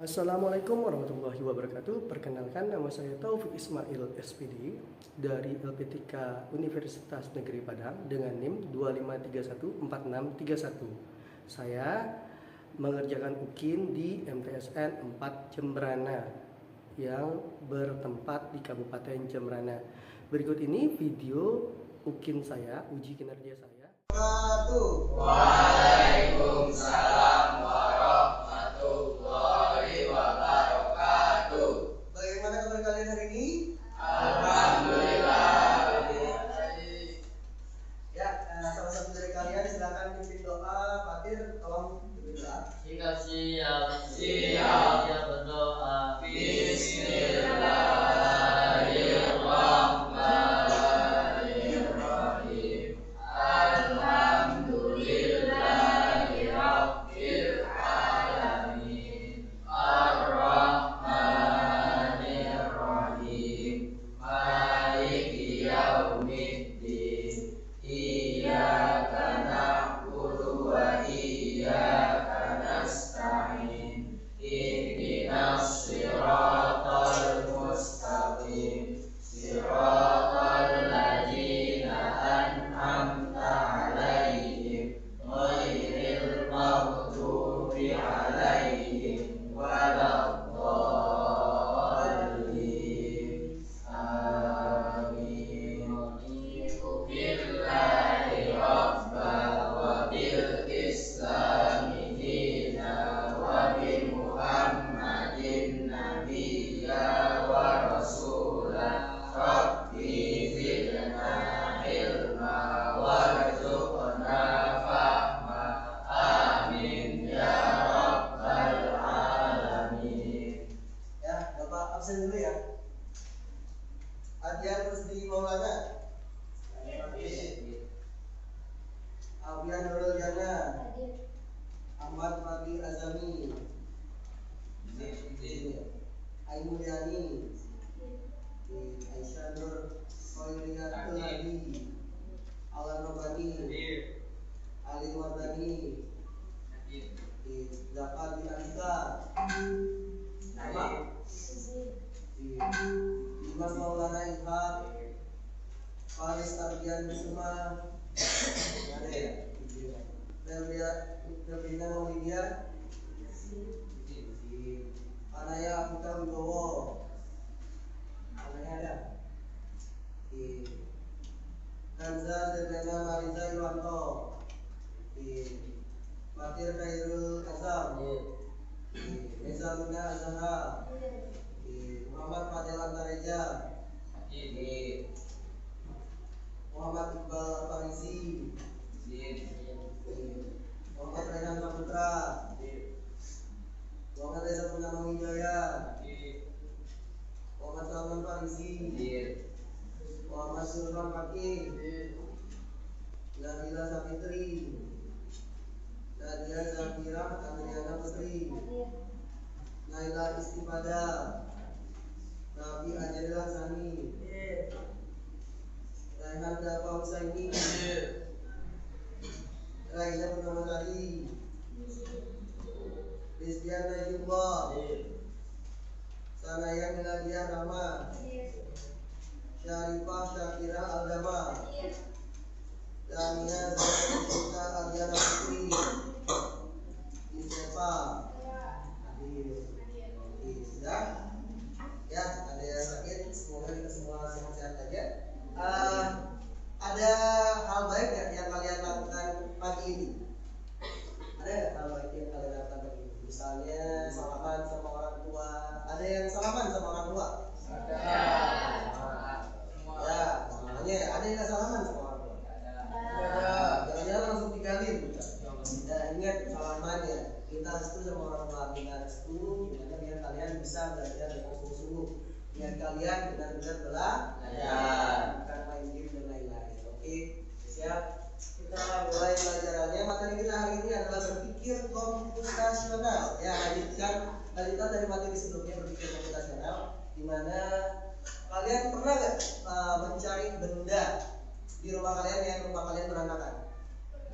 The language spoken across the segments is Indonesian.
Assalamualaikum warahmatullahi wabarakatuh. Perkenalkan, nama saya Taufik Ismail SPD dari LPTK Universitas Negeri Padang dengan NIM 25314631. Saya mengerjakan UKIN di MTSN 4 Jembrana yang bertempat di Kabupaten Jembrana. Berikut ini video UKIN saya, uji kinerja saya. Waalaikumsalam warahmatullahi wabarakatuh. Bagaimana kabar kalian hari ini? Alhamdulillah. Ya, salah satu dari kalian silakan pimpin doa. Fatir, tolong pimpin doa. Siap. Siap berdoa. Bismillahirrahmanirrahim. Alhamdulillahirabbil alamin. Ar-Rahmanir-Rahim. Maliki yaumiddin. Iyyaka na'budu wa iyyaka nasta'in. Ihdinas siratal mustaqim. Siratal ladzina an'amta 'alaihim ghairil maghdubi 'alaihim waladdallin. Amin. Billahi rabba wa bil islami dina wa bi Muhammadin nabiyya wa rasulah. Rabbi zidna ilma warzuqna fahma. Amin ya rabbal alamin. Ya, Bapak absen dulu ya. Adian Rusdi Maulana. Alfian Nurul Jana. Ahmad Fadli Azami. Ain Mulyani. Aisyah Nur Khoiriyatul Hadi. Alan Robani. Ali Wardani. Zafar bin Andika. Nama Dimas Maulana Ilham. Faris Ardian Bisma. Ada ya? Febrina Maulidia. Anaya Afika Wibowo. Anaya ada. Kanza Zerdana Mariza Iwanto. Fatir Khairul Azam. Mezaluna Azhara. Muhammad Fadel Antareja. Muhammad Iqbal Farisi. Muhammad Rehan Saputra. Muhammad Reza Purnama Wijaya. Muhammad Salman Farisi. Muhammad Sultan Fakih. Nabila Sapitri. Nadia Zafira Adriana Putri. Naila Istipada. Nabi Ajaril Hassani. Raihan Dafa Husaini. Raina Purnama Sari. Rizdian Najibullah. Sanaya Miladia Rama. Syarifah Syakira Aldama. Lamia Zainita Adiana Putri. Isefa. Sudah? Ya, ada yang sakit, semoga kita semua sehat-sehat aja. Ada hal baik ya yang kalian lakukan pagi ini? Ada nggak hal baik yang kalian lakukan pagi ini? Misalnya salaman sama orang tua. Ada yang salaman sama orang tua? Ada. Ya, makanya ada yang nggak salaman sama orang tua? Ada. Jangan-jangan langsung tinggalin. Dan ingat salaman ya, kita restu sama orang tua, kita restu gimana biar kalian bisa belajar dengan sungguh-sungguh, biar kalian benar-benar belajar, bukan main game dan lain-lain. Oke, siap. Kita mulai pelajarannya. Materi kita hari ini adalah berpikir komputasional. Ya, lanjutkan dari materi sebelumnya, berpikir komputasional, di mana kalian pernah nggak mencari benda di rumah kalian yang rumah kalian berantakan?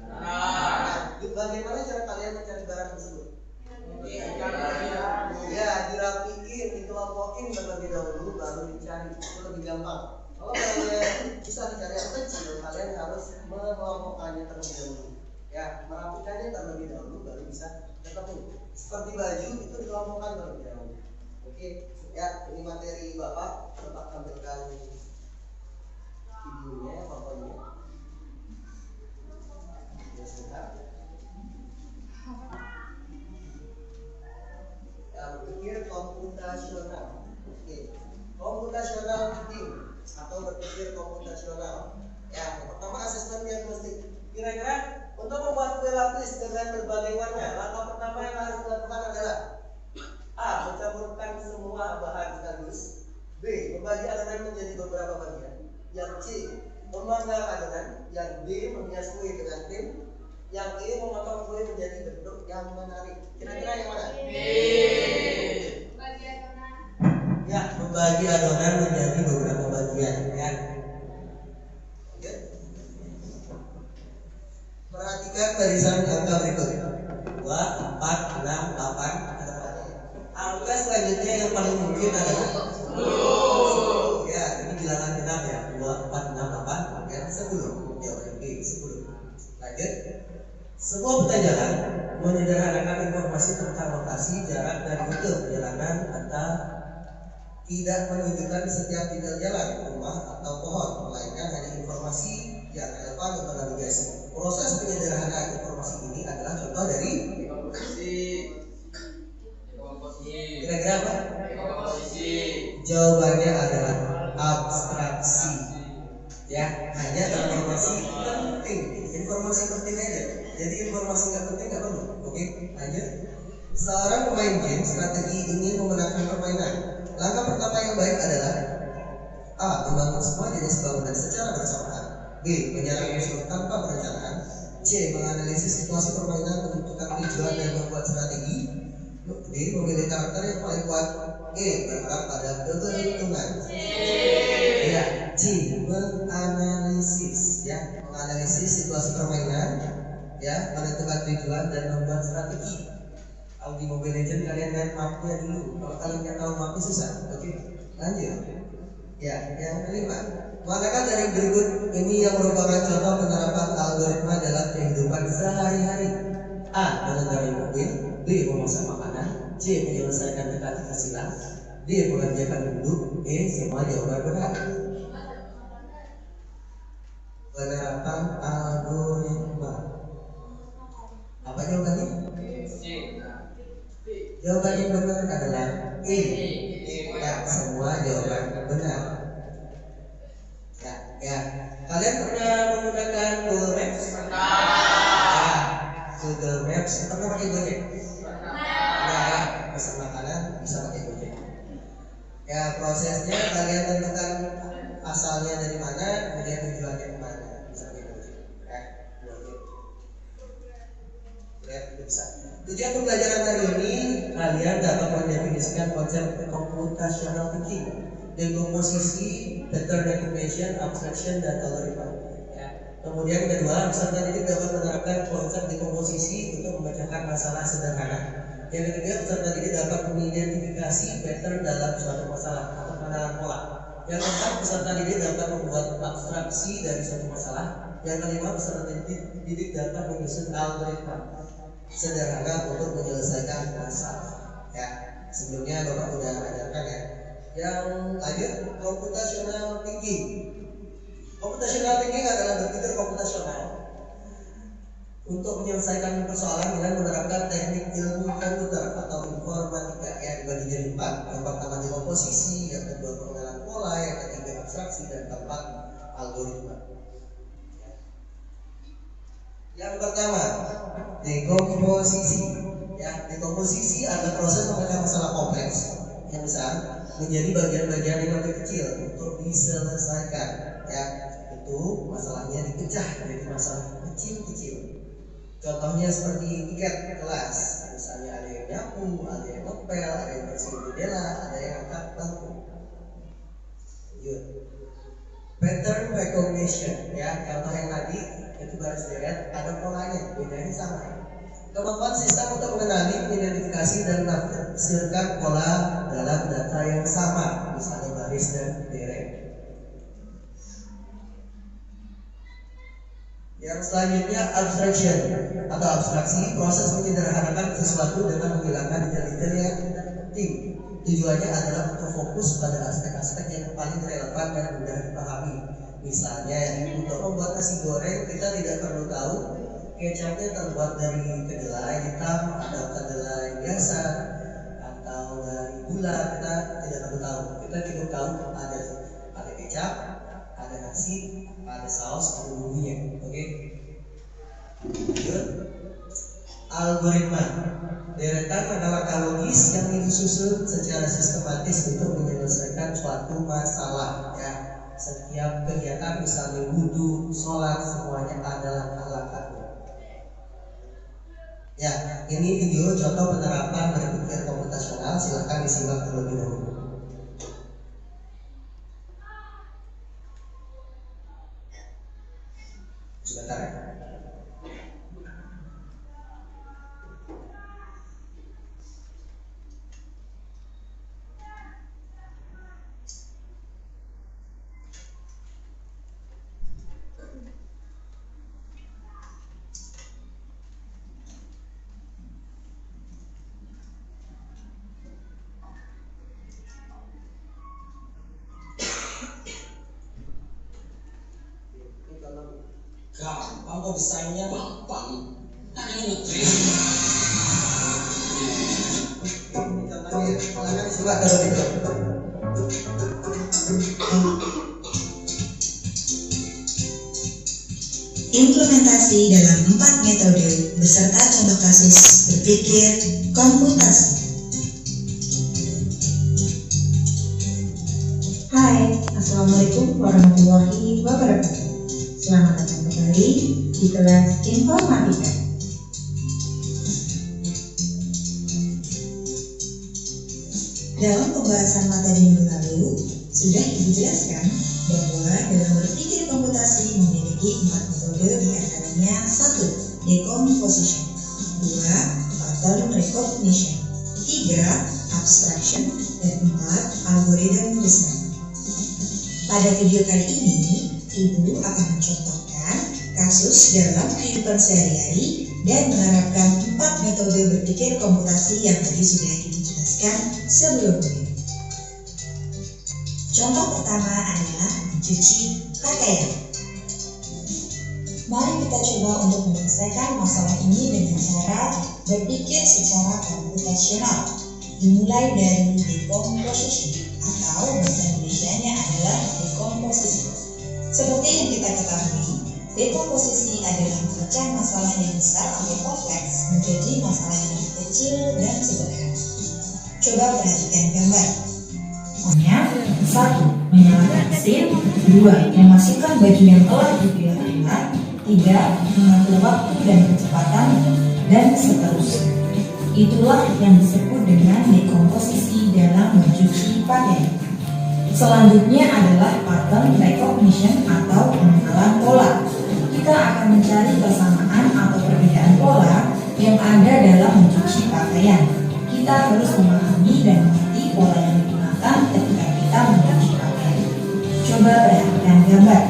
Nah, bagaimana cara kalian mencari barang tersebut? Ya, susah dicari yang kecil, kalian harus mengelompokkannya terlebih dahulu. Ya, merapikannya terlebih dahulu baru bisa ketemu. Seperti baju itu dikelompokkan terlebih dahulu. Oke, ya ini materi Bapak, Bapak tampilkan videonya, fotonya. Ya sudah. Ya, berpikir komputasional. Oke, komputasional thinking atau berpikir komputasional. Ya, yang pertama asesmen diagnostik. Kira-kira untuk membuat kue lapis dengan berbagai warna, langkah pertama yang harus dilakukan adalah A. Mencampurkan semua bahan sekaligus. B. Membagi adonan menjadi beberapa bagian. Yang C. Memanggang adonan. Yang D. Menghias kue dengan tim. Yang E. Memotong kue menjadi bentuk yang menarik. Kira-kira yang mana? B. Membagi adonan. Ya, membagi adonan menjadi beberapa bagian. Ya. Oke. Perhatikan barisan angka berikut 2, 4, 6, 8 ke depannya. Angka selanjutnya yang paling mungkin adalah 10. Ya, ini bilangan genap ya. 2, 4, 6, 8 dan 10. Jawaban B 10. Lanjut. Sebuah petajaran menyederhanakan informasi tentang lokasi, jarak, dan rute perjalanan atau tidak menunjukkan setiap detail jalan, rumah, atau pohon, melainkan hanya informasi yang relevan untuk navigasi. Proses penyederhanaan informasi ini adalah contoh dari Dekomposisi. kira-kira apa? Dekomposisi. Jawabannya adalah abstraksi. Ya, hanya informasi penting. Informasi penting aja. Jadi informasi nggak penting nggak perlu. Oke, lanjut. Seorang pemain game strategi ingin memenangkan permainan. Langkah pertama yang baik adalah A. Membangun semua jenis bangunan secara bersamaan. B. Menyerang musuh tanpa perencanaan. C. Menganalisis situasi permainan, menentukan tujuan dan membuat strategi. D. Memilih karakter yang paling kuat. E. Berharap pada keberuntungan. Ya, C. Menganalisis. Ya, menganalisis situasi permainan. Ya, menentukan tujuan dan membuat strategi. Kalau di Mobile Legends kalian lihat mapnya dulu. Kalau kalian nggak tahu mapnya susah. Oke, lanjut. Ya, yang kelima. Manakah dari berikut ini yang merupakan contoh penerapan algoritma dalam kehidupan sehari-hari? A. Mengendarai mobil. B. Memasak makanan. C. Menyelesaikan teka-teki silang. D. Mengerjakan duduk. E. Semua jawaban benar. Penerapan algoritma. Apa jawabannya? Jawaban yang benar adalah E. Ya, semua jawaban benar. Ya. Kalian pernah menggunakan Google Maps? Ya, Google Maps pernah pakai Gojek? Ya, pesan makanan bisa pakai Gojek. Ya, prosesnya kalian tentukan asalnya dari mana, kemudian tujuannya kemana, bisa pakai Gojek. Ya, Gojek. Lihat bisa. Tujuan pembelajaran hari ini kalian dapat mendefinisikan konsep computational thinking, dekomposisi, pattern recognition, abstraction, dan algoritma. Ya. Kemudian kedua, peserta didik dapat menerapkan konsep dekomposisi untuk memecahkan masalah sederhana. Yang ketiga, peserta didik dapat mengidentifikasi pattern dalam suatu masalah atau pengenalan pola. Yang keempat, peserta didik dapat membuat abstraksi dari suatu masalah. Yang kelima, peserta didik dapat menyusun algoritma sederhana untuk menyelesaikan masalah. Ya, sebelumnya Bapak sudah ajarkan ya. Yang lanjut, computational thinking. Computational thinking adalah berpikir komputasional untuk menyelesaikan persoalan dengan menerapkan teknik ilmu komputer atau informatika yang dibagi jadi 4. Yang pertama dekomposisi, yang kedua pengenalan pola, yang ketiga abstraksi, dan keempat algoritma. Yang pertama, dekomposisi. Ya, dekomposisi adalah proses memecah masalah kompleks yang besar menjadi bagian-bagian yang lebih kecil untuk diselesaikan. Ya, itu masalahnya dipecah jadi masalah kecil-kecil. Contohnya seperti tiket kelas, misalnya ada yang nyapu, ada yang ngepel, ada yang bersihin jendela, ada yang angkat bangku. Pattern recognition, ya, contoh yang tadi itu baris deret, ada polanya, bedanya sama. Kemampuan sistem untuk mengenali, mengidentifikasi, dan menafsirkan pola dalam data yang sama, misalnya baris dan deret. Yang selanjutnya abstraction atau abstraksi, proses menyederhanakan sesuatu dengan menghilangkan detail-detail yang tidak penting. Tujuannya adalah untuk fokus pada aspek-aspek yang paling relevan dan mudah dipahami. Misalnya, untuk membuat nasi goreng kita tidak perlu tahu kecapnya terbuat dari kedelai hitam atau kedelai biasa atau dari gula, kita tidak perlu tahu. Kita cukup tahu ada kecap, ada nasi, ada saus, ada bumbunya. Oke. Lanjut. Algoritma, deretan langkah logis yang disusun secara sistematis untuk menyelesaikan suatu masalah. Ya, setiap kegiatan misalnya wudhu, sholat, semuanya ada langkah-langkahnya. Ya, ini video contoh penerapan berpikir komputasional. Silakan disimak terlebih dahulu. Sebentar ya. Gampang kok desainnya gampang. Namanya ngetrit. Contohnya, silakan disimak terlebih dahulu. Implementasi dalam 4 metode beserta contoh kasus berpikir komputasi. Hai, Assalamualaikum warahmatullahi wabarakatuh. Selamat datang kembali di kelas informatika. Dalam pembahasan materi minggu lalu, sudah dijelaskan bahwa dalam berpikir komputasi memiliki 4 metode, diantaranya 1. Decomposition, 2. Pattern recognition, 3. Abstraction, dan 4. Algorithm design. Pada video kali ini, Ibu akan mencontohkan kasus dalam kehidupan sehari-hari dan menerapkan 4 metode berpikir komputasi yang tadi sudah Ibu jelaskan sebelumnya. Contoh pertama adalah mencuci pakaian. Mari kita coba untuk menyelesaikan masalah ini dengan cara berpikir secara komputasional. Dimulai dari decomposition atau bahasa Indonesianya adalah dekomposisi. Seperti yang kita ketahui, dekomposisi adalah memecah masalah yang besar atau kompleks menjadi masalah yang lebih kecil dan sederhana. Coba perhatikan gambar. Contohnya, 1. Menyalakan mesin, 2. Memasukkan baju yang telah dipilah-pilah, 3. Mengatur waktu dan kecepatan, dan seterusnya. Itulah yang disebut dengan dekomposisi dalam mencuci pakaian. Selanjutnya adalah pattern recognition atau pengenalan pola. Kita akan mencari persamaan atau perbedaan pola yang ada dalam mencuci pakaian. Kita harus memahami dan mengerti pola yang digunakan ketika kita mencuci pakaian. Coba perhatikan gambar.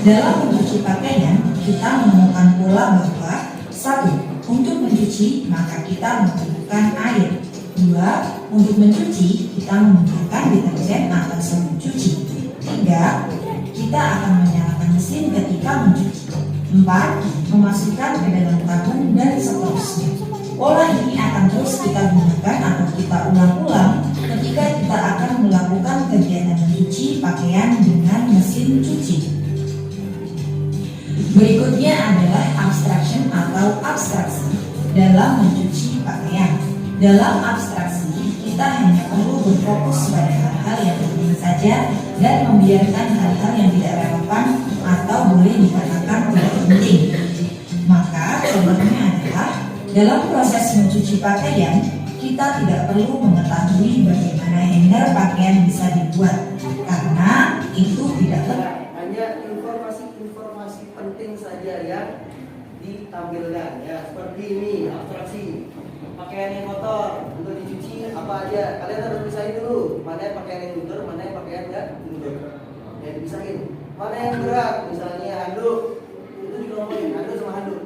Dalam mencuci pakaian, kita menemukan pola bahwa 1. Untuk mencuci, maka kita membutuhkan air. 2. Untuk mencuci, kita menggunakan deterjen atau sabun cuci. 3. Kita akan menyalakan mesin ketika mencuci. 4. Memasukkan ke dalam tabung dan seterusnya. Pola ini akan terus kita gunakan atau kita ulang-ulang ketika kita akan melakukan kegiatan mencuci pakaian dengan mesin cuci. Berikutnya adalah abstraction atau abstraksi dalam mencuci pakaian. Dalam abstraksi, kita hanya perlu berfokus pada hal-hal yang penting saja dan membiarkan hal-hal yang tidak relevan atau boleh dikatakan tidak penting. Maka contohnya adalah dalam proses mencuci pakaian, kita tidak perlu mengetahui bagaimana hanger pakaian bisa dibuat karena itu tidak penting. Hanya informasi-informasi penting saja yang ditampilkan, ya seperti ini abstraksi. Pakaian yang kotor untuk dicuci apa aja, kalian harus pisahin dulu mana yang pakaian yang luntur, mana yang pakaian nggak luntur, ya dipisahin. Mana yang berat, misalnya handuk itu juga kelompokin, aduk sama aduk.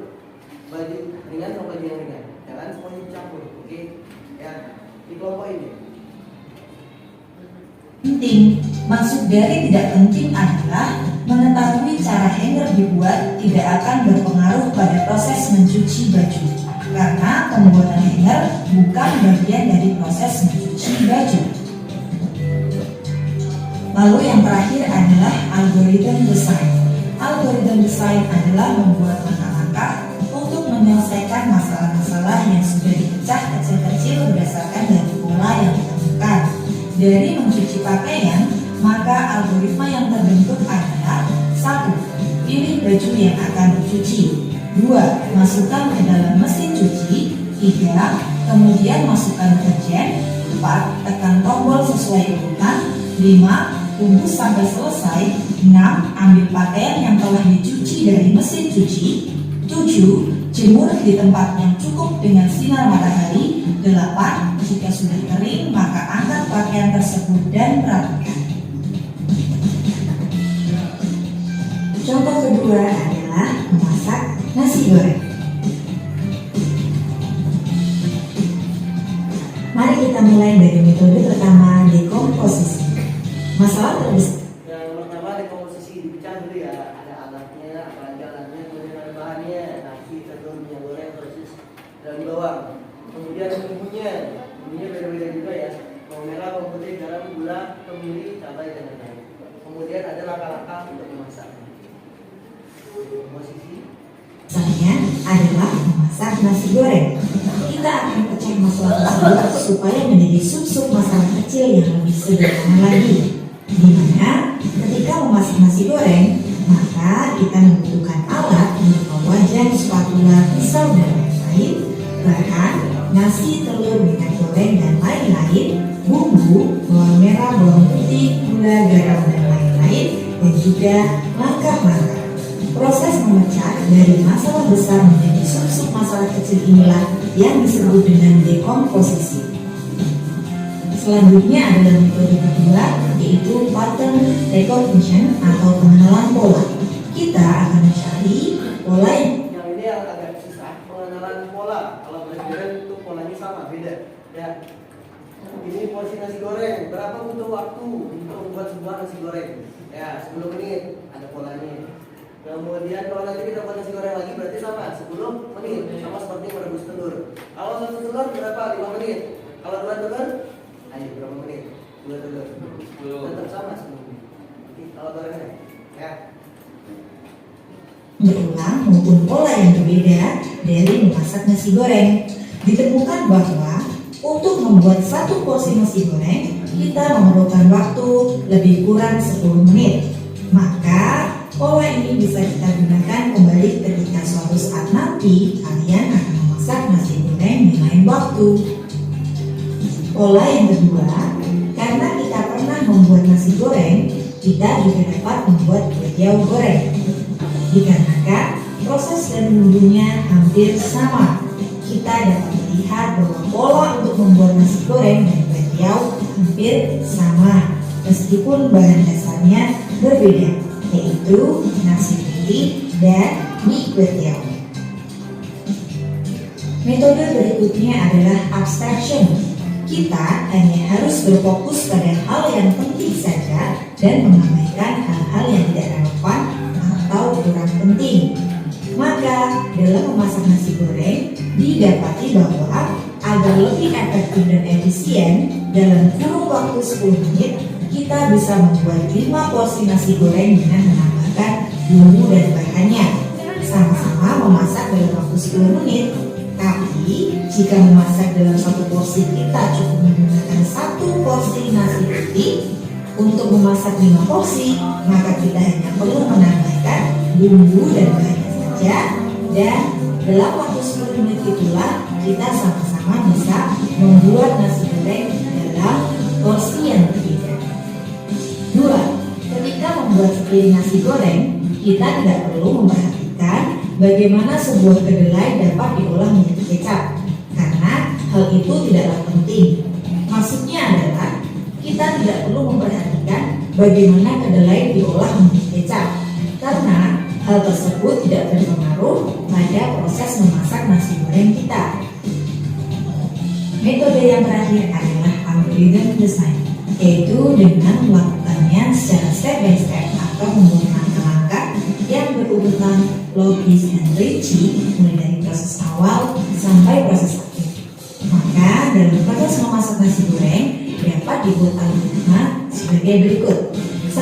Baju ringan sama baju yang ringan, jangan semuanya dicampur, oke? Ya, dikelompokin ya. Penting, maksud dari tidak penting adalah mengetahui cara hanger dibuat tidak akan berpengaruh pada proses mencuci baju. Karena pembuatan hanger bukan bagian dari proses mencuci baju. Lalu yang terakhir adalah algoritma desain. Algoritma desain adalah membuat langkah-langkah untuk menyelesaikan masalah-masalah yang sudah dipecah kecil-kecil berdasarkan dari pola yang ditemukan. Dari mencuci pakaian, maka algoritma yang terbentuk adalah 1. Pilih baju yang akan dicuci. 2. Masukkan ke dalam mesin cuci. 3. Kemudian masukkan deterjen. 4. Tekan tombol sesuai urutan. 5. Tunggu sampai selesai. 6. Ambil pakaian yang telah dicuci dari mesin cuci. 7. Jemur di tempat yang cukup dengan sinar matahari. 8. Jika sudah kering, maka angkat pakaian tersebut dan rapikan. Contoh kedua adalah memasak nasi goreng. Mari kita mulai dari metode pertama, dekomposisi. Masalah terbesar. Yang pertama dekomposisi dipecah dulu ya, ada alatnya, apalagi alatnya, kemudian ada bahannya, nasi, telur, minyak goreng, proses dan bawang. Kemudian bumbunya beda-beda juga ya, bawang merah, bawang putih, garam, gula, kemiri, cabai dan lain-lain. Kemudian ada langkah-langkah untuk memasak. Dekomposisi. Misalnya adalah memasak nasi goreng. Kita akan pecah masalah tersebut supaya menjadi sub-sub masalah kecil yang lebih sederhana lagi. Dimana ketika memasak nasi goreng, maka kita membutuhkan alat berupa wajan, spatula, pisau dan lain-lain, bahan, nasi, telur, minyak goreng dan lain-lain, bumbu, bawang merah, bawang putih, gula, garam dan lain-lain, dan juga langkah-langkah. Proses memecah dari masalah besar menjadi sub-sub masalah kecil inilah yang disebut dengan dekomposisi. Selanjutnya adalah metode kedua, yaitu pattern recognition atau pengenalan pola. Kita akan mencari pola Yang ini yang agak susah, pengenalan pola. Kalau berbeda itu polanya sama, beda. Ya. Ini porsi nasi goreng, berapa butuh waktu untuk membuat sebuah nasi goreng? Ya, 10 menit, ada polanya. Kemudian kalau nanti kita buat nasi goreng lagi berarti sama 10 menit, sama seperti merebus telur. Kalau 1 telur berapa? 5 menit. Kalau 2 telur, ayo berapa menit? 2 telur. Tetap sama 10 menit. Kalau gorengnya, ya. berulang maupun pola yang berbeda dari memasak nasi goreng. Ditemukan bahwa untuk membuat satu porsi nasi goreng, kita memerlukan waktu lebih kurang 10 menit. Maka pola ini bisa kita gunakan kembali ketika suatu saat nanti kalian akan memasak nasi goreng di lain waktu. Pola yang kedua, karena kita pernah membuat nasi goreng, kita juga dapat membuat kue tiaw goreng. Dikarenakan proses dan bumbunya hampir sama, kita dapat melihat bahwa pola untuk membuat nasi goreng dan kue tiaw hampir sama, meskipun bahan dasarnya berbeda, yaitu nasi putih dan mie kue tiaw. Metode berikutnya adalah abstraction. Kita hanya harus berfokus pada hal yang penting saja dan mengabaikan hal-hal yang tidak relevan atau kurang penting. Maka dalam memasak nasi goreng didapati bahwa agar lebih efektif dan efisien dalam kurun waktu 10 menit kita bisa membuat 5 porsi nasi goreng dengan menambahkan bumbu dan bahannya. Sama-sama memasak dalam waktu 10 menit. Tapi jika memasak dalam satu porsi kita cukup menggunakan 1 porsi nasi putih, untuk memasak 5 porsi maka kita hanya perlu menambahkan bumbu dan bahannya saja, dan dalam waktu 10 menit itulah kita sama-sama bisa membuat nasi goreng dalam porsi yang berbeda. 2. Ketika membuat sepiring nasi goreng, kita tidak perlu memperhatikan bagaimana sebuah kedelai dapat diolah menjadi kecap, karena hal itu tidaklah penting. Maksudnya adalah kita tidak perlu memperhatikan bagaimana kedelai diolah menjadi kecap, karena Hal tersebut tidak berpengaruh pada proses memasak nasi goreng kita. Metode yang terakhir adalah algorithm design, yaitu dengan melakukannya secara step by step atau membuat langkah-langkah yang berurutan logis dan rinci mulai dari proses awal sampai proses akhir. Maka dalam proses memasak nasi goreng dapat dibuat algoritma sebagai berikut. 1.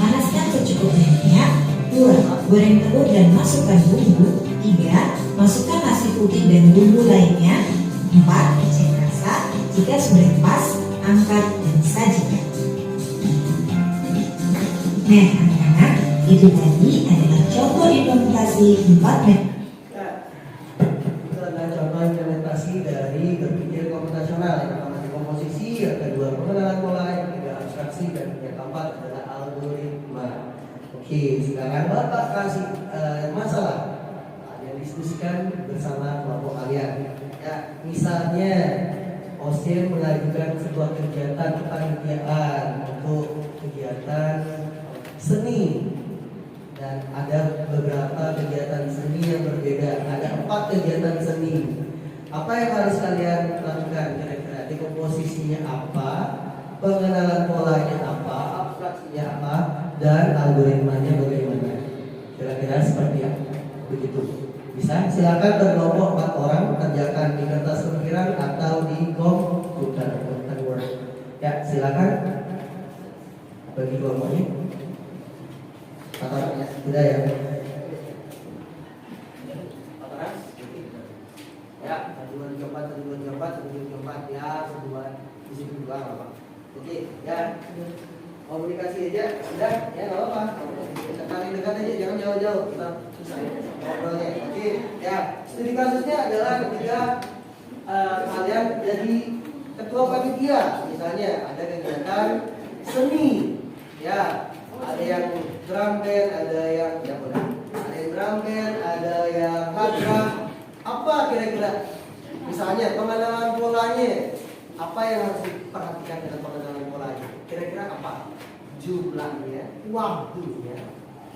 Panaskan secukupnya minyak. 2. Goreng telur dan masukkan bumbu. 3. Masukkan nasi putih dan bumbu lainnya. 4. Cek rasa. Jika sudah pas, angkat dan sajikan. Nah, anak-anak, itu tadi adalah contoh implementasi 4 metode. Itu adalah contoh implementasi dari berpikir komputasional. Yang pertama dekomposisi, yang kedua pengenalan pola, yang ketiga abstraksi, dan yang keempat adalah algoritma. Oke, sekarang Bapak kasih masalah yang diskusikan bersama kelompok kalian. Ya, misalnya OSIM mengajukan sebuah kegiatan kepanitiaan untuk kegiatan seni, dan ada beberapa kegiatan seni yang berbeda. Ada 4 kegiatan seni. Apa yang harus kalian lakukan kira-kira? Dekomposisinya apa? Pengenalan polanya apa? Abstraksinya apa? Dan algoritmanya bagaimana? Kira-kira seperti apa? Begitu. Bisa? Silakan berkelompok 4 orang kerjakan di kertas lempiran atau di komputer Word. Ya, silakan bagi kelompoknya. Atau sudah ya? Ya, satu empat ya, di situ dua apa? Oke, ya. Komunikasi aja, sudah ya, nggak apa-apa. Saling dekat aja, jangan jauh-jauh. Kita susah ngobrolnya. Oke, ya. Studi kasusnya adalah ketika kalian jadi ketua panitia, misalnya ada kegiatan seni, ya. Ada yang drum band, ada yang drum band, ada yang hadrah. Apa kira-kira? Misalnya pengenalan polanya, apa yang harus diperhatikan dengan pengenalan polanya? Kira-kira apa? Jumlahnya, waktunya,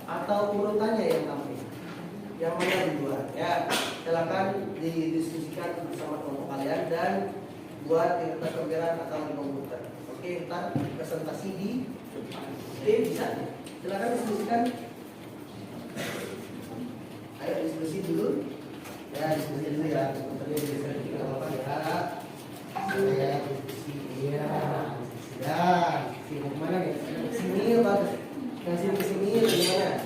atau urutannya yang tampil? Yang mana di luar? Ya, silakan didiskusikan bersama kelompok kalian dan buat di kertas lempiran atau di komputer. Oke, ntar presentasi di. Oke, bisa? Silakan diskusikan. Ayo diskusi dulu. Ya, diskusi dulu ya. Komputernya diskusi nggak apa-apa ya. Saya diskusi ya. Ya, sini kemana nih? Sini apa? Yang sini ke sini gimana?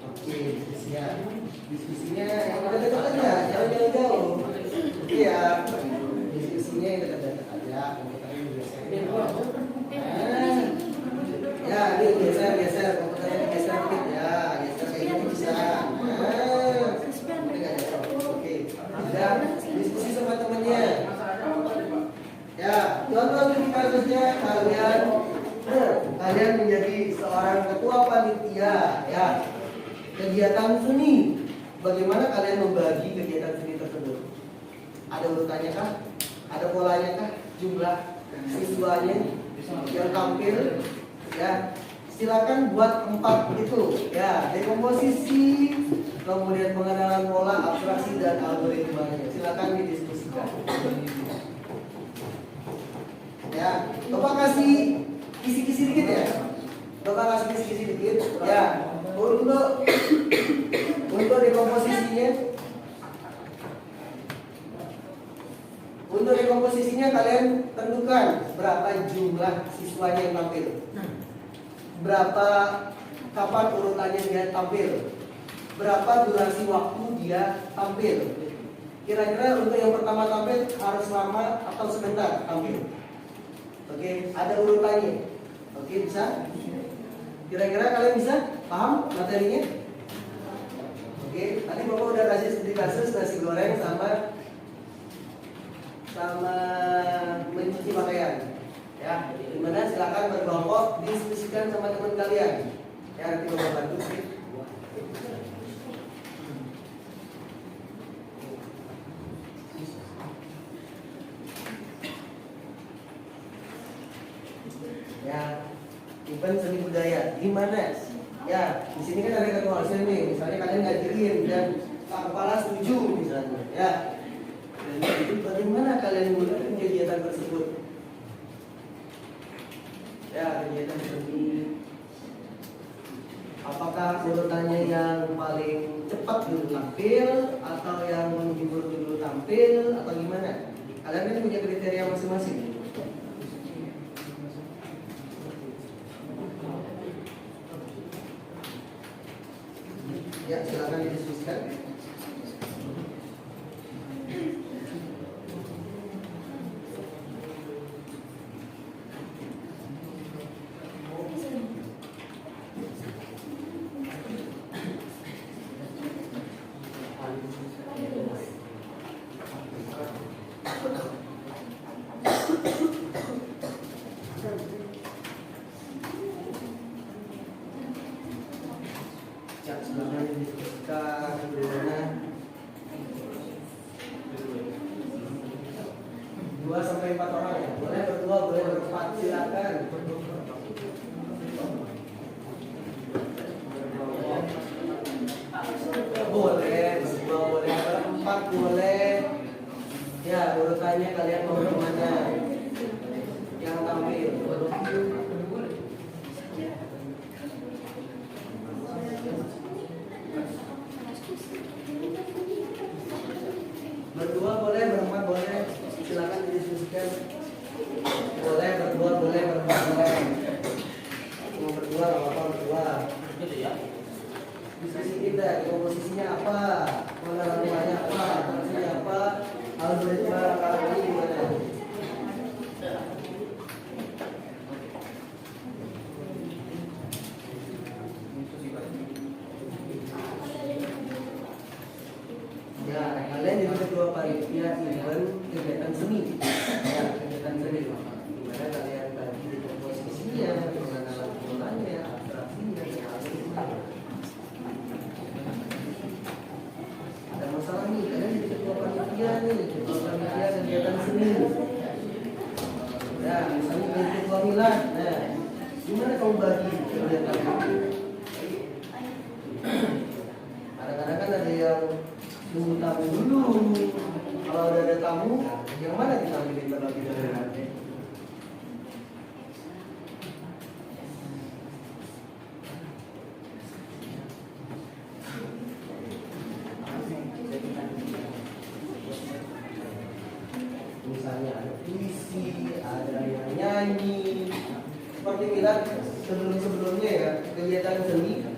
Oke, diskusi ya. Diskusinya yang dekat-dekat aja, jangan jauh-jauh. Oke ya. Diskusinya yang dekat-dekat aja. Komputernya biasa. Ya, ini geser, komputernya digeser dikit ya, geser kayak gini bisa. Oke, sudah diskusi sama temannya. Ya, contoh studi kasusnya kalian menjadi seorang ketua panitia, ya, kegiatan seni. Bagaimana kalian membagi kegiatan seni tersebut? Ada urutannya kah? Ada polanya kah? Jumlah siswanya yang tampil? Ya, silakan buat 4 itu. Ya, dekomposisi, kemudian pengenalan pola, abstraksi dan algoritmanya. Silakan didiskusikan. Ya, Bapak kasih kisi-kisi dikit ya. Bapak kasih kisi-kisi dikit. Ya, untuk dekomposisinya. Untuk dekomposisinya kalian tentukan berapa jumlah siswanya yang tampil. Berapa kapan urutannya dia tampil, berapa durasi waktu dia tampil. Kira-kira untuk yang pertama tampil harus lama atau sebentar tampil. Oke, ada urutannya. Oke, bisa? Kira-kira kalian bisa paham materinya? Oke, tadi Bapak udah kasih studi kasus nasi goreng sama mencuci pakaian. Ya, dimana silakan berkelompok diskusikan sama teman kalian. Ya, nanti Bapak bantu. Ya, event seni budaya di mana? Ya, di sini kan ada ketua OSIS nih. Misalnya kalian ngajarin dan Pak Kepala setuju misalnya. Ya. Dan itu bagaimana kalian menggunakan kegiatan tersebut? Ya, kegiatan seni. Apakah urutannya yang paling cepat dulu tampil atau yang menghibur dulu tampil atau gimana? Kalian kan punya kriteria masing-masing. Ya, silakan didiskusikan. Ya, silakan didiskusikan bagaimana. 2 sampai 4 orang ya. Boleh berdua, boleh berempat, silakan. Boleh, berdua boleh, berempat boleh. Ya, urutannya kalian mau kemana? Yang tampil. Berdua boleh, berempat boleh. Silakan didiskusikan. Boleh berdua, boleh berempat boleh. Mau berdua, nggak apa-apa berdua. Diskusi kita, komposisinya apa? Mana lagunya apa? Fungsinya apa? Algoritma kali ini gimana? Ya, kalian jadi ketua panitia event kegiatan seni. Ya, kegiatan seni. Gimana kalian bagi di komposisinya, gimana lagu-lagunya, abstraksinya, algoritma. Ada masalah nih, kalian jadi ketua panitia nih, ketua panitia kegiatan seni. Ya, misalnya jadi ketua milad. Nah, gimana kamu bagi kegiatan itu? Kadang-kadang kan ada yang tunggu tamu dulu. Kalau udah ada tamu, yang mana ditampilin terlebih dahulu? Misalnya ada puisi, ada yang nyanyi. Seperti milad sebelum-sebelumnya ya, kegiatan seni.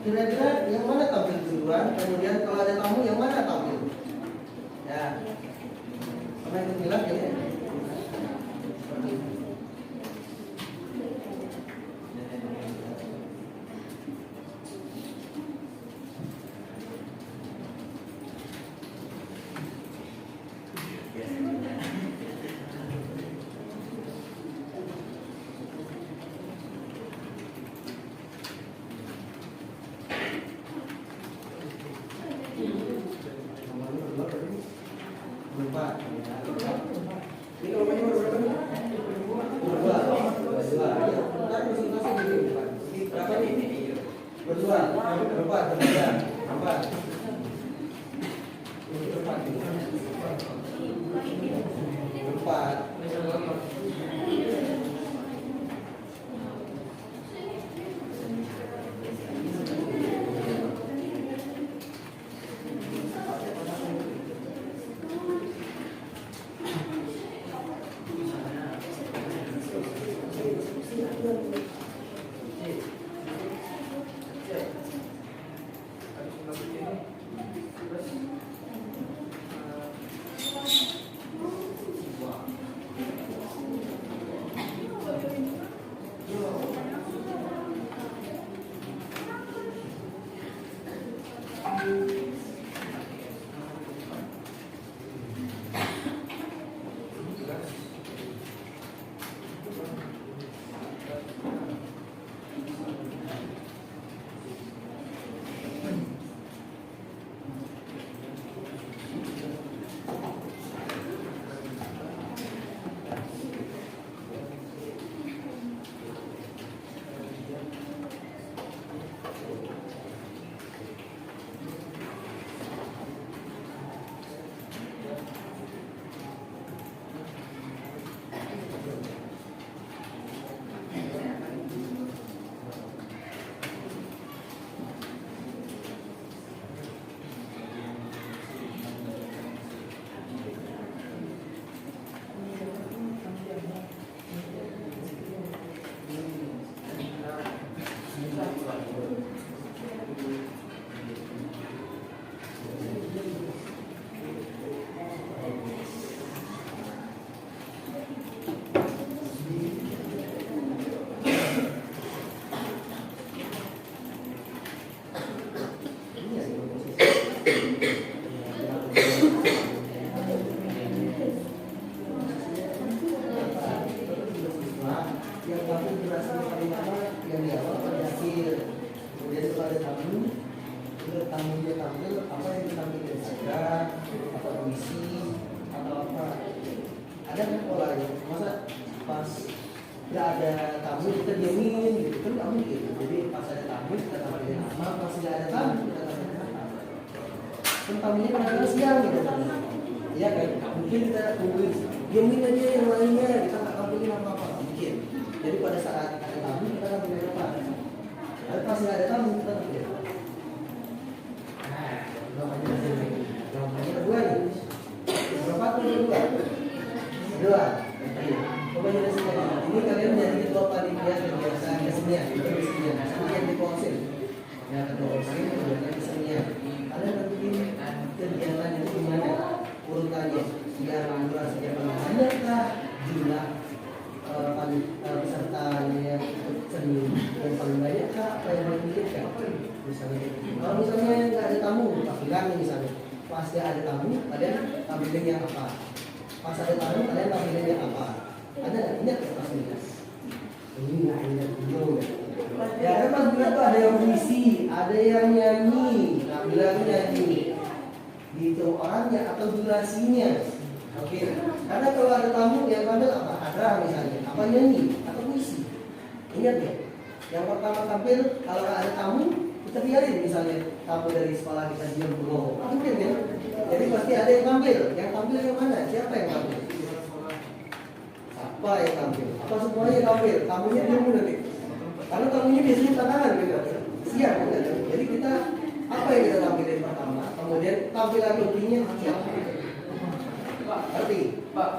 Kira-kira yang mana tampil duluan, kemudian kalau ada tamu yang mana tampil? Ya, pernah ikut milad ya? Seperti itu. Berempat. Ini nomornya berapa nih? Berdua. Berdua. Ya, ntar masing-masing ini berempat. Ini berapa nih? Berdua. Berempat. Bertiga. Berempat. Ini berempat. Berempat. yang tamu durasinya paling lama yang di awal pada akhir. Kemudian kalau ada tamu, itu tamunya tampil apa yang ditampilkan saja, atau puisi atau apa. Ada kan polanya, masa pas nggak ada tamu kita diamin gitu kan nggak mungkin. Jadi pas ada tamu kita tampilin apa, pas nggak ada tamu kita tampilin apa. Kan tamunya kadang-kadang siang gitu. Iya kan, mungkin kita tungguin diamin aja yang lainnya, kita nggak tampilin apa-apa mungkin. Jadi pada saat ada tamu kita tampilin apa. Tapi pas nggak ada tamu kita tampilin apa. Jawabannya kedua nih. Berapa tuh kedua? Kedua. Coba jelaskan. Ini kalian menjadi ketua panitia kegiatan kesenian, kesenian di Polsek. Ya, ketua Polsek kegiatan kesenian. Kalian tentuin kegiatan itu gimana? Urutannya, yang durasinya paling banyakkah jumlah pesertanya yang ikut seni yang paling banyakkah apa yang diinginkan? Misalnya, kalau misalnya nggak ada tamu, tampilan misalnya. Pas ada tamu, kalian tampilin yang apa? Pas ada tamu, kalian tampilin yang apa? Ada nggak? Ingat ya pas ini? Ini nggak ingat dulu. Ya kan pas bilang tuh ada yang puisi, ada yang nyanyi, tampilan nyanyi. Dihitung orangnya atau durasinya. Oke. Karena kalau ada tamu yang tampil apa? Hadra misalnya, apa nyanyi atau puisi. Ingat ya. Yang pertama tampil kalau ada tamu kita biarin misalnya tamu dari sekolah kita diam dulu. Mungkin ya. Jadi pasti ada yang tampil. Yang tampil yang mana? Siapa yang tampil? Apa yang tampil? Apa semuanya tampil? Tamunya diam dulu nanti. Karena tamunya biasanya tantangan gitu. Siap kan? Jadi kita apa yang kita tampilin pertama? Kemudian tampilan intinya siapa? Arti? Pak.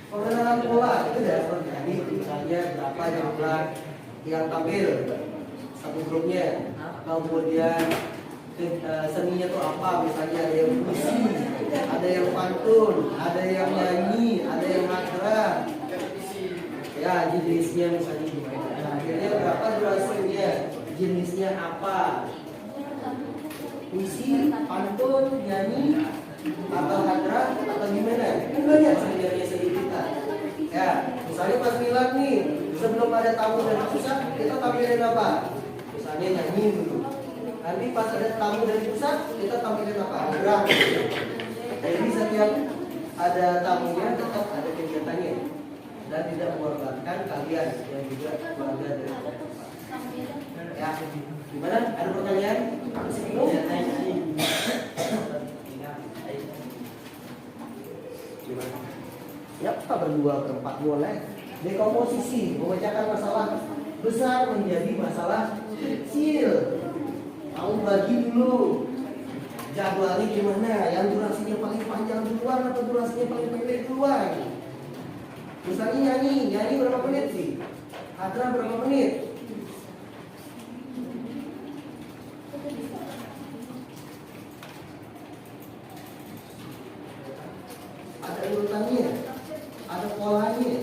Pengenalan pola itu udah terjadi. Misalnya berapa jumlah yang tampil satu grupnya. Kemudian seninya tuh apa? Misalnya ada yang puisi, ada yang pantun, ada yang nyanyi, ada yang makra. Ya jenisnya misalnya gimana? Nah, akhirnya berapa durasinya? Jenisnya apa? Puisi, pantun, nyanyi, atau hadrat, atau gimana? Kan banyak sebenarnya seni kita. Ya, misalnya pas milad nih, sebelum ada tamu dan pusat, kita tampilin apa? Misalnya nyanyi dulu. Nanti pas ada tamu dari pusat, kita tampilin apa? Hadrat. Jadi setiap ada tamunya tetap ada kegiatannya dan tidak mengorbankan kalian dan juga keluarga dari ya, gimana? Ada pertanyaan? Gimana? Ya, kita berdua berempat boleh. Dekomposisi, memecahkan masalah besar menjadi masalah kecil. Kamu bagi dulu. Jadwalnya gimana? Yang durasinya paling panjang duluan atau durasinya paling pendek duluan? Misalnya nyanyi berapa menit sih? Hadra berapa menit? Ada urutannya, ada polanya.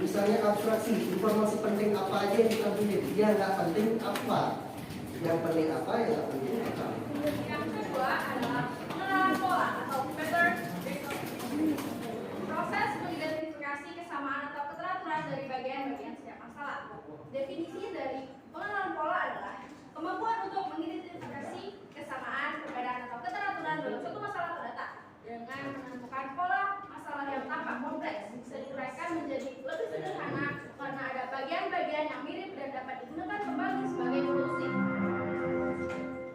Misalnya abstraksi, informasi penting apa aja yang kita pilih? Yang nggak penting apa? Yang penting apa? Yang nggak penting apa? Yang kedua adalah pengenalan pola atau pattern. Proses mengidentifikasi kesamaan atau keteraturan dari bagian-bagian setiap masalah. Definisi dari pengenalan pola adalah kemampuan untuk mengidentifikasi kesamaan, perbedaan atau keteraturan dalam suatu masalah atau data dengan menemukan pola masalah yang tampak kompleks bisa diuraikan menjadi lebih sederhana karena ada bagian-bagian yang mirip dan dapat digunakan kembali sebagai solusi.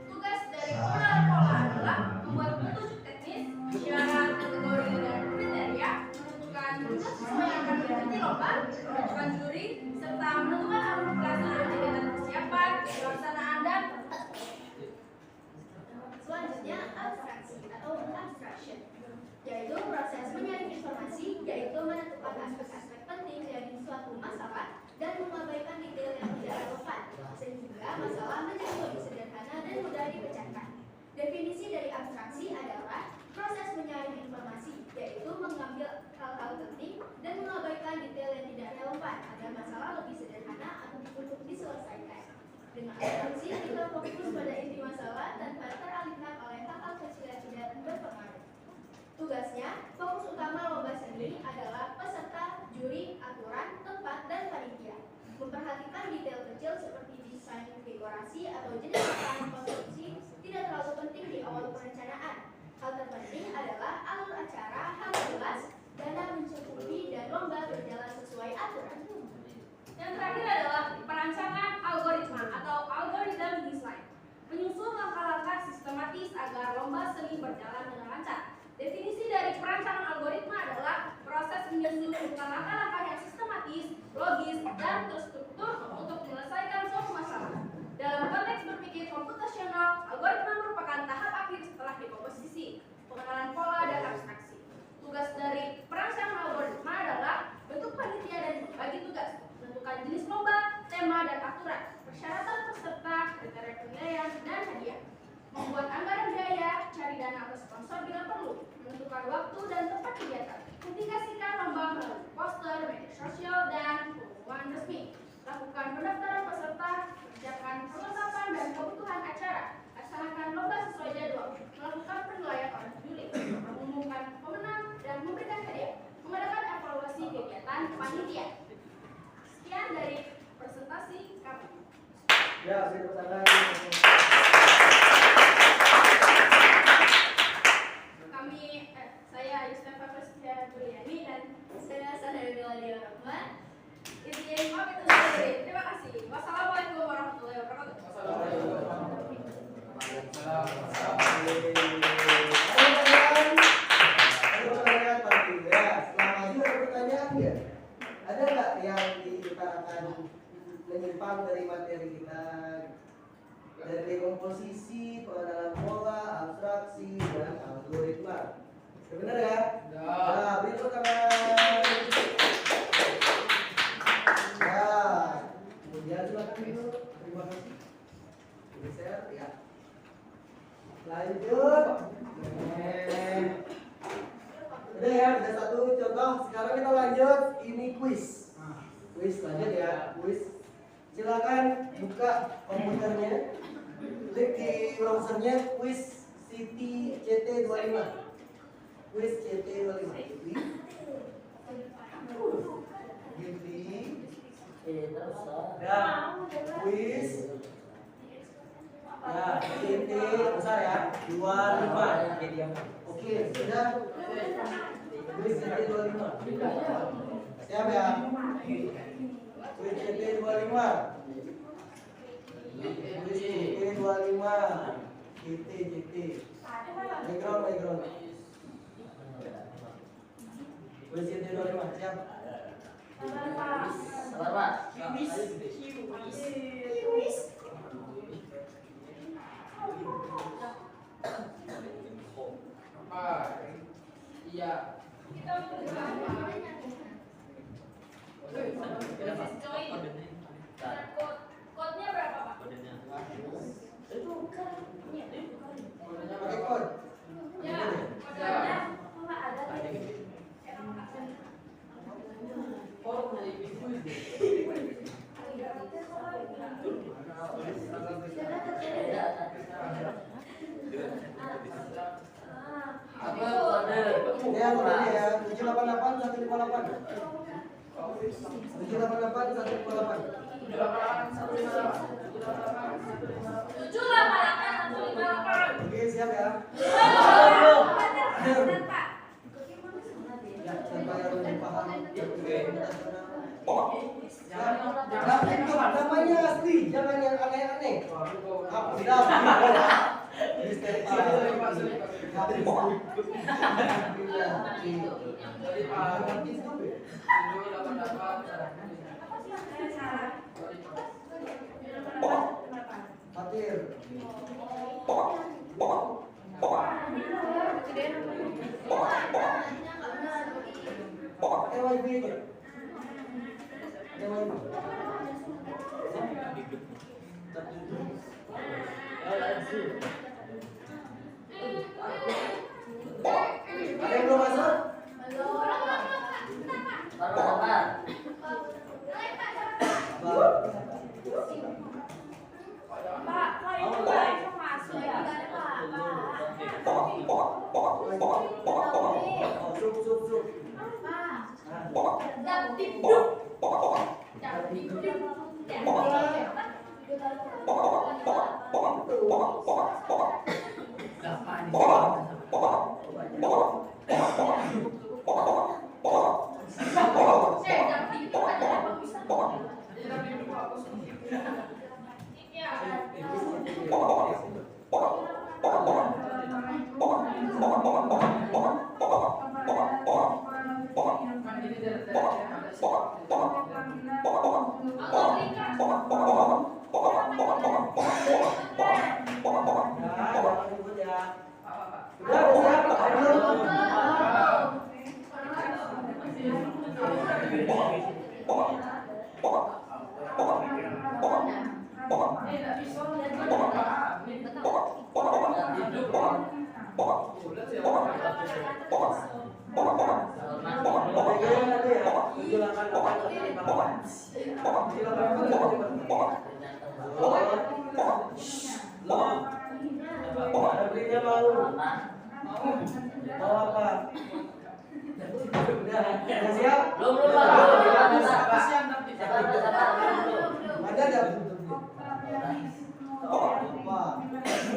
Tugas dari pengenalan pola adalah membuat petunjuk teknis, syarat, kategori, dan kriteria, menentukan jumlah siswa yang akan mengikuti lomba, menentukan juri, serta menentukan alur pelaksanaan kegiatan persiapan, pelaksanaan, dan selanjutnya abstraksi atau abstraction, yaitu proses menyaring informasi, yaitu menentukan aspek-aspek penting dari suatu masalah dan mengabaikan detail yang tidak relevan, sehingga masalah menjadi lebih sederhana dan mudah dipecahkan. Definisi dari abstraksi adalah proses menyaring informasi, yaitu mengambil hal-hal penting dan mengabaikan detail yang tidak relevan agar masalah lebih sederhana untuk diselesaikan. Dengan abstraksi, kita fokus pada inti masalah tanpa teralihkan oleh hal-hal kecil yang tidak berpengaruh. konfigurasi atau jenis lapangan konstruksi tidak terlalu penting di awal perencanaan. Hal terpenting adalah alur acara harus jelas, dana mencukupi, dan lomba berjalan sesuai aturan. Yang terakhir adalah perancangan algoritma atau algorithm design. Menyusun langkah-langkah sistematis agar lomba seni berjalan dengan lancar. Definisi dari perancangan algoritma adalah proses menyusun langkah-langkah yang sistematis, logis, dan terstruktur untuk menyelesaikan suatu masalah. Dalam konteks berpikir komputasional, algoritma merupakan tahap akhir setelah dekomposisi, pengenalan pola, dan abstraksi. Tugas dari perancangan algoritma adalah bentuk panitia dan bagi tugas, menentukan jenis lomba, tema, dan aturan, persyaratan peserta, kriteria penilaian, dan hadiah, membuat anggaran biaya, cari dana atau sponsor bila perlu, menentukan waktu dan tempat kegiatan, publikasikan lomba melalui poster, media sosial, dan pengumuman resmi, lakukan pendaftaran peserta, kerjakan perlengkapan dan kebutuhan acara, laksanakan lomba sesuai jadwal, melakukan penilaian oleh juri, mengumumkan pemenang, dan memberikan hadiah, mengadakan evaluasi kegiatan panitia. Sekian dari presentasi kami. Ya, beri tepuk tangan. Saya Yustefa Pristia Juliani dan saya Sadari Miladia Rahman. Izin pamit undur diri. Terima kasih. Wassalamualaikum warahmatullahi wabarakatuh. Ada nggak yang diutarakan menyimpang dari materi kita, dari komposisi, pengenalan pola, abstraksi, dan algoritma? Benar ya? Nah, beri tepuk tangan. Ya, kemudian silakan dulu. Terima kasih. Geser ya. Lanjut. Udah ya, ada satu contoh. Sekarang kita lanjut. Ini kuis. Kuis lanjut ya. Kuis. Silakan buka komputernya. Klik di browsernya kuis City CT25. Kuis CT25. Dan kuis ya CT besar ya 25. Oke, sudah. Kuis CT25. Siap ya? Kuis CT25. Kuis CT25. CT. Background. Kuis CT25. Siap? Sabar, Pak. Iya. Kodenya berapa, Pak? Pakai kod. Ya, kodenya nggak ada. Ya, kodenya ya 788 158. 788 158. 788 Oke, siap ya. Pak. Ya, siapa yang belum paham? Namanya asli, jangan yang aneh-aneh. Fatir. Pakai wifi aja. Ada wifi. Ada yang belum masuk? Taruh apa? Pak, kok itu nggak bisa masuk ya? Sup. Dap, dip, dup. Dap, dip, dup. Dap, dip, dup. Jangan dikit aja deh, Bang, bisa. Jangan ribut ya. Udah siap? Ayo. Belinya mau apa? Udah siap? Belum. Ada ada. Lupa.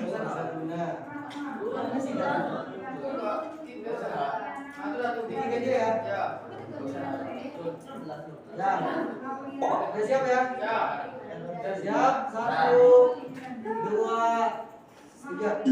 Bisa guna. Masih ada. Ini aja ya. Ya. Udah siap ya? Udah siap. 1, 2, 3.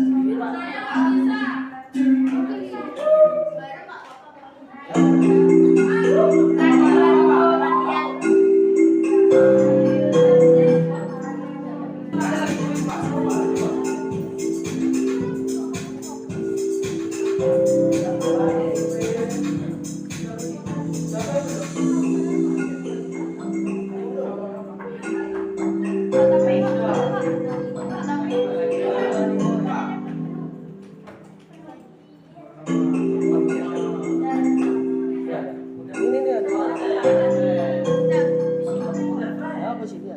Ini nih ada. Apa sih dia?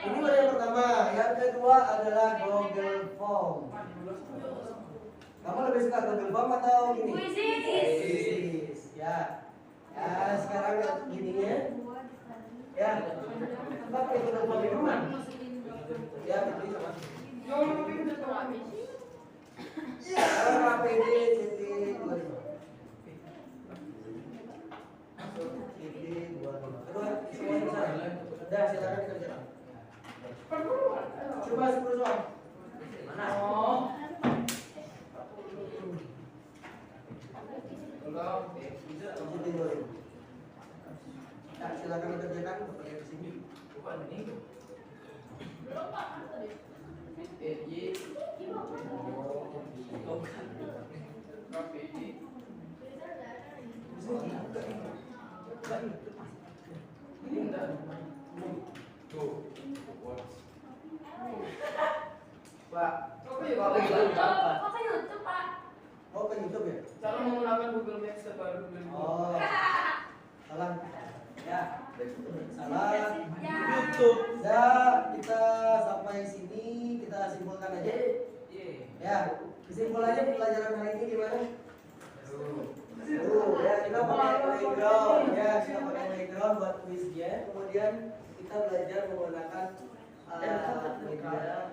Ini baru yang pertama. Yang kedua adalah Google Form. Kamu lebih suka Google Form atau ini? Quizzes. Ya. Ya, sekarang gininya. Ya. Coba pakai Google Form di rumah. Ya, ini sama. Sekarang APD titik 25. Kedua, semuanya bisa. Udah, silakan dikerjakan. Coba 10 soal. Mana? Oh. Nah, silakan dikerjakan pakai di sini. Pak, Kok ke YouTube, Pak? oh ke YouTube ya? Cara menggunakan Google Maps terbaru 2020. Oh, salah. Ya, salah. Ya. YouTube. Ya, kita sampai sini kita simpulkan aja. Ya, kesimpulannya pelajaran hari ini gimana? Ya kita pakai playground, ya kita pakai playground buat kuisnya. Kemudian kita belajar menggunakan media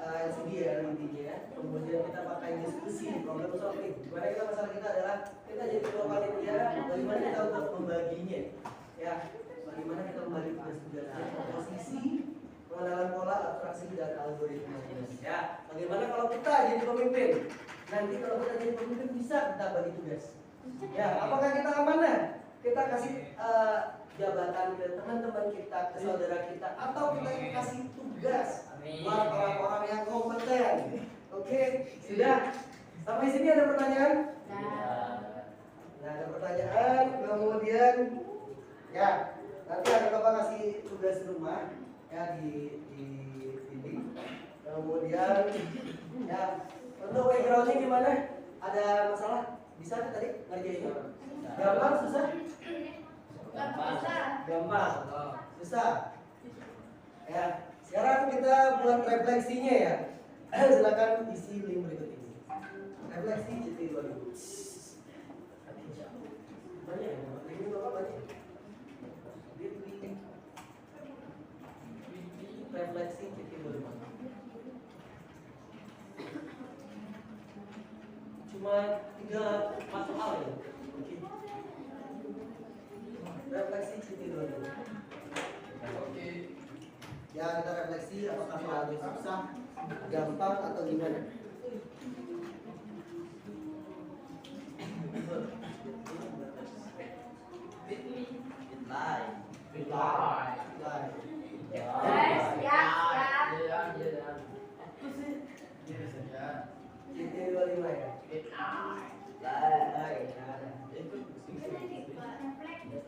LCD ya intinya. Kemudian kita pakai diskusi, problem solving. Gimana kita masalah kita adalah kita jadi ketua panitia, bagaimana kita untuk membaginya, ya. Bagaimana kita membagi tugas-tugasnya, komposisi, pengenalan pola, abstraksi dan algoritma. Ya, bagaimana kalau kita jadi pemimpin? Nanti kalau kita jadi pemimpin bisa kita bagi tugas. Ya, apakah kita amanah? Kita kasih jabatan ke teman-teman kita, ke saudara kita, atau kita kasih tugas buat orang-orang yang kompeten. Oke, sudah. Sampai sini ada pertanyaan? Nah, ada pertanyaan. Kemudian, ya, Nanti ada bapak kasih tugas rumah ya di dinding. Kemudian ya untuk backgroundnya gimana? Ada masalah? Bisa nggak tadi ngerjainnya? Gampang susah? Gampang. Susah. Ya. Sekarang kita buat refleksinya ya. Silakan isi link berikut ini. Refleksi GT 2000. Banyak ya, ini berapa banyak? Refleksi GT 2000. Cuma 3-4 soal ya. Oke. Refleksi GT 2000. Oke. Ya kita refleksi apakah soalnya susah, gampang atau gimana? GT 25 ya?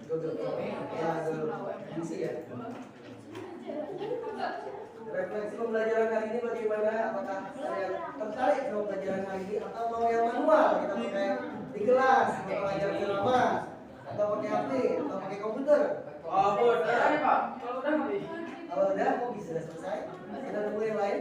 Google ya, isi ya. Refleksi pembelajaran hari ini bagaimana? Apakah saya tertarik sama pembelajaran hari ini atau mau yang manual? Kita pakai di kelas, atau belajar di rumah, atau pakai HP, atau pakai komputer? Oh, udah nih Pak. Kalau udah habis. Kalau udah, kok bisa selesai? Kita tunggu yang lain.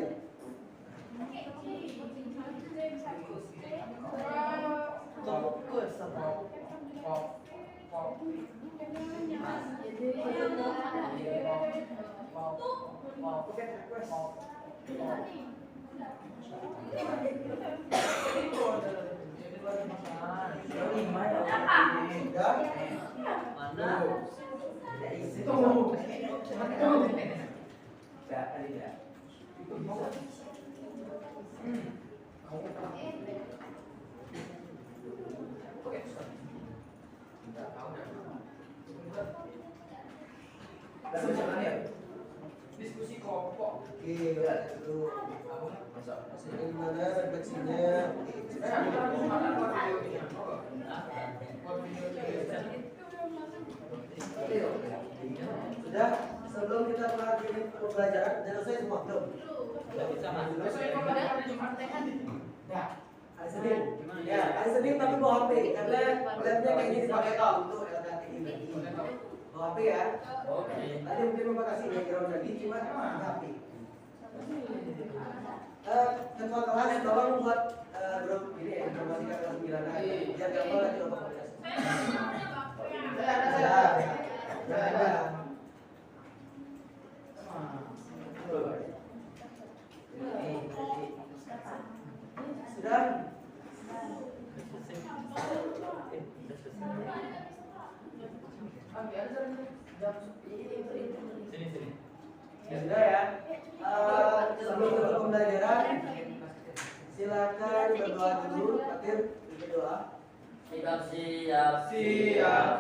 Diskusi kelompok. Oke, itu gimana refleksinya? Sudah, sebelum kita mengakhiri pembelajaran, dan saya semua belum. Ya, hari Senin. Ya, hari Senin tapi bawa HP karena labnya kayak gini dipakai untuk LKT ini. Bawa HP ya. Tadi mungkin bapak kasih background lagi, cuma HP. Ketua kelas tolong buat grup ini ya, informasikan kelas 9 biar gampang nanti bapak komunikasi. Ada. Sudah? Ya sudah ya. Sebelum kita pembelajaran, silakan berdoa dulu. Fatir, berdoa. Siap. Iya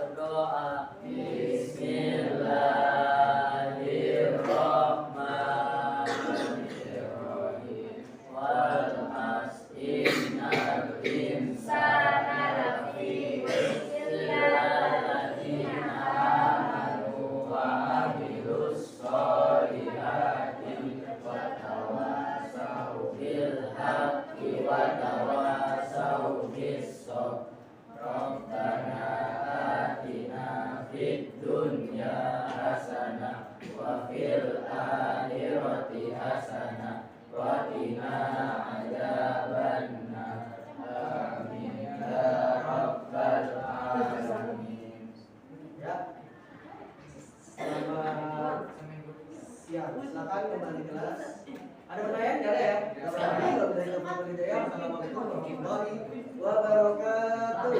berdoa. Bismillahirrahmanirrahim. Wal as'innal insana lafi illalladzina amanu wa amilus solihati wa tawasau bil haqqi wa tawasau bis sabr. Rabbana atina fid dunya hasanah wa fil akhirati hasanah wa qina adzabannar. Amin ya rabbal alamin. Ya. Selamat siang. Silakan kembali kelas. Ada pertanyaan? Tidak ada ya? Assalamualaikum warahmatullahi wabarakatuh.